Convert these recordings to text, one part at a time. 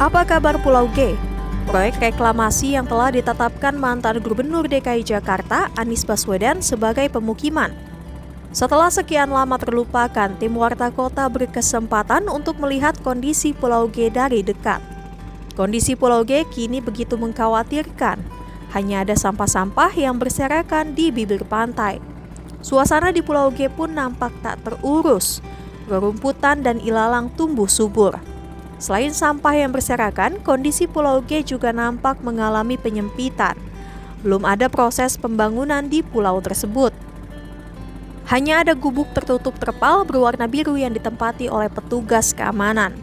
Apa kabar Pulau G? Proyek reklamasi yang telah ditetapkan mantan Gubernur DKI Jakarta, Anies Baswedan, sebagai pemukiman. Setelah sekian lama terlupakan, tim Warta Kota berkesempatan untuk melihat kondisi Pulau G dari dekat. Kondisi Pulau G kini begitu mengkhawatirkan. Hanya ada sampah-sampah yang berserakan di bibir pantai. Suasana di Pulau G pun nampak tak terurus. Rerumputan dan ilalang tumbuh subur. Selain sampah yang berserakan, kondisi Pulau G juga nampak mengalami penyempitan. Belum ada proses pembangunan di pulau tersebut. Hanya ada gubuk tertutup terpal berwarna biru yang ditempati oleh petugas keamanan.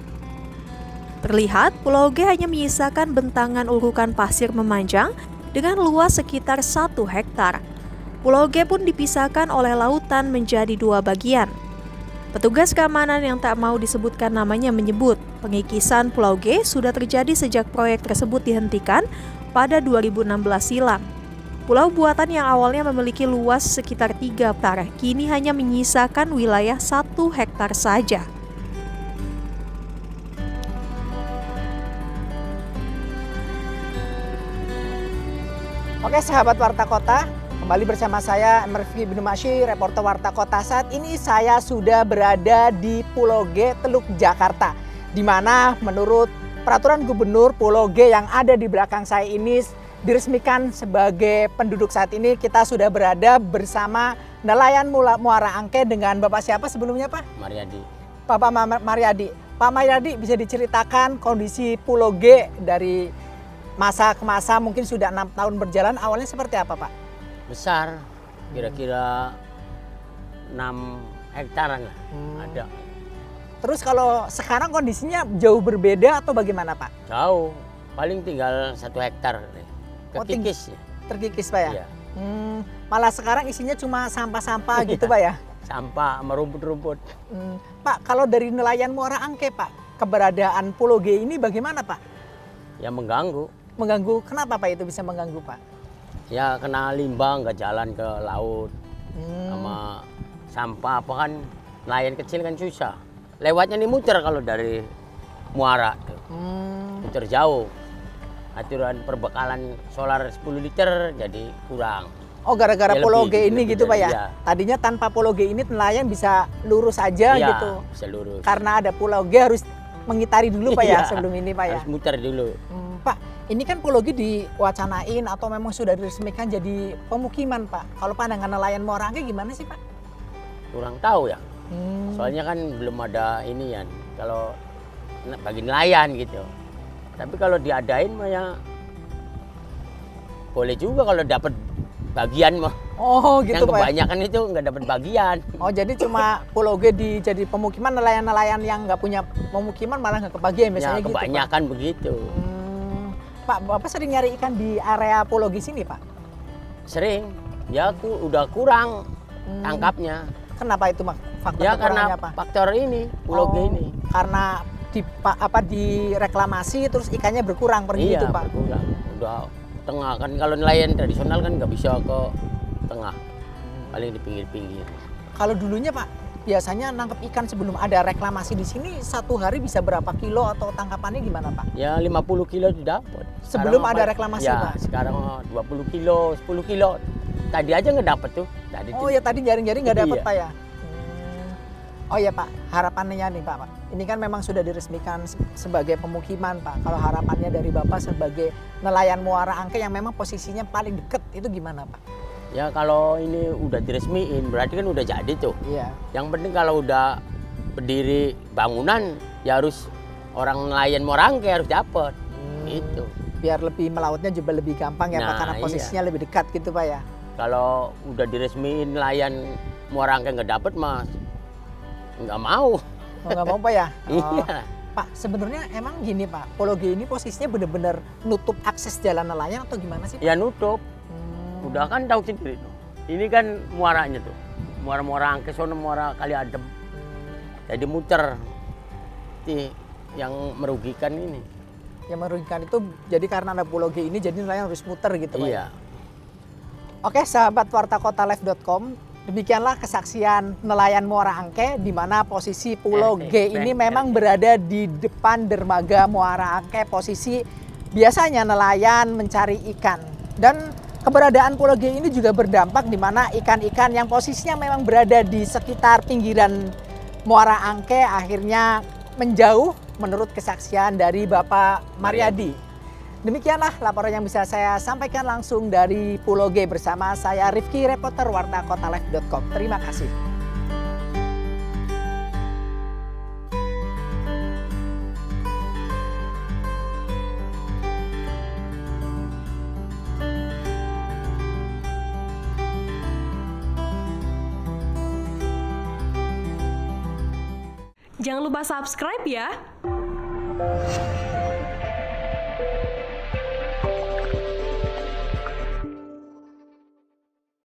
Terlihat, Pulau G hanya menyisakan bentangan urukan pasir memanjang dengan luas sekitar 1 hektar. Pulau G pun dipisahkan oleh lautan menjadi 2 bagian. Petugas keamanan yang tak mau disebutkan namanya menyebut, pengikisan Pulau G sudah terjadi sejak proyek tersebut dihentikan pada 2016 silam. Pulau buatan yang awalnya memiliki luas sekitar 3 hektar, kini hanya menyisakan wilayah 1 hektar saja. Oke sahabat Warta Kota, kembali bersama saya Rifki bin Masyi, reporter Warta Kota. Saat ini saya sudah berada di Pulau G, Teluk Jakarta, di mana menurut peraturan Gubernur Pulau G yang ada di belakang saya ini diresmikan sebagai penduduk. Saat ini kita sudah berada bersama nelayan Muara Angke dengan Bapak siapa sebelumnya Pak? Mariadi. Bapak Mariadi. Pak Mariadi, bisa diceritakan kondisi Pulau G dari masa ke masa, mungkin sudah 6 tahun berjalan, awalnya seperti apa Pak? Besar, kira-kira 6 hektaran lah ada. Terus kalau sekarang kondisinya jauh berbeda atau bagaimana Pak? Jauh, paling tinggal 1 hektar. Kekikis. Terkikis Pak ya? Iya. Malah sekarang isinya cuma sampah-sampah gitu Pak ya? Sampah sama rumput-rumput. Pak, kalau dari nelayan Muara Angke Pak, keberadaan Pulau G ini bagaimana Pak? Ya mengganggu. Mengganggu, kenapa Pak itu bisa mengganggu Pak? Ya kena limbah, nggak jalan ke laut. Sama sampah apa kan, nelayan kecil kan susah. Lewatnya nih muter kalau dari Muara tuh. Muter jauh. Aturan perbekalan solar 10 liter jadi kurang. Oh, gara-gara Ya, Pulau lebih, G ini lebih gitu Pak ya? iya. Tadinya tanpa Pulau G ini nelayan bisa lurus aja Iya, gitu. bisa lurus. Karena ada Pulau G harus mengitari dulu Pak ya Iya, sebelum ini Pak ya? Harus muter dulu. Pak, ini kan Pulau G diwacanain atau memang sudah diresmikan jadi pemukiman Pak. Kalau pandangan nelayan Muara Angke gimana sih Pak? Kurang tahu ya. Soalnya kan belum ada ini ya. Kalau bagi nelayan gitu. Tapi kalau diadain mah ya boleh juga kalau dapat bagian mah. Oh gitu Yang Pak ya? kebanyakan itu nggak dapat bagian. Oh jadi cuma Pulau G jadi pemukiman, nelayan-nelayan yang nggak punya pemukiman malah nggak kebagian biasanya Ya, gitu Pak? kebanyakan begitu. Pak, Bapak sering nyari ikan di area Pulau G sini Pak? Sering. Ya udah kurang tangkapnya. Kenapa itu faktor Ya karena kekurangannya Pak? faktor ini Pulau G ini. Karena direklamasi terus ikannya berkurang pergi Iya, itu Pak? berkurang. Udah tengah kan, kalau nelayan tradisional kan nggak bisa ke tengah, paling di pinggir-pinggir. Kalau dulunya Pak, biasanya nangkep ikan sebelum ada reklamasi di sini satu hari bisa berapa kilo atau tangkapannya gimana Pak? Ya 50 kilo didapat. Sebelum ada reklamasi ya, Pak? Sekarang 20 kilo, 10 kilo. Tadi aja nggak dapat tuh. Oh ya tadi jaring-jaring nggak dapat Iya. Pak ya? Oh ya Pak, harapannya nih Pak. Ini kan memang sudah diresmikan sebagai pemukiman Pak. Kalau harapannya dari Bapak sebagai nelayan Muara Angke yang memang posisinya paling dekat itu gimana Pak? Ya kalau ini udah diresmiin berarti kan udah jadi tuh. Iya. Yang penting kalau udah berdiri bangunan ya harus orang nelayan Muara Angke harus dapat. Gitu. Biar lebih melautnya juga lebih gampang ya Pak, Nah, karena posisinya lebih dekat gitu Pak ya. Kalau udah diresmiin nelayan Muara Angke nggak dapat mas, nggak mau. Oh, nggak mau Pak ya? Iya. Pak, sebenarnya emang gini Pak, Pulau G ini posisinya benar-benar nutup akses jalan nelayan atau gimana sih Pak? Ya nutup. Udah kan tahu sendiri tuh. Ini kan muaranya tuh. Muara Angke sono Muara Kali Adem. Jadi muter. Yang merugikan ini. Yang merugikan itu jadi karena ada Pulau G ini jadi nelayan harus muter gitu Pak. Iya. Oke, sahabat wartakotalif.com, Demikianlah kesaksian nelayan Muara Angke di mana posisi Pulau G ini memang berada di depan dermaga Muara Angke, posisi biasanya nelayan mencari ikan. Dan keberadaan Pulau G ini juga berdampak di mana ikan-ikan yang posisinya memang berada di sekitar pinggiran Muara Angke akhirnya menjauh menurut kesaksian dari Bapak Mariadi. Demikianlah laporan yang bisa saya sampaikan langsung dari Pulau G bersama saya Rifki, reporter wartakotalive.com. Terima kasih. Jangan lupa subscribe ya.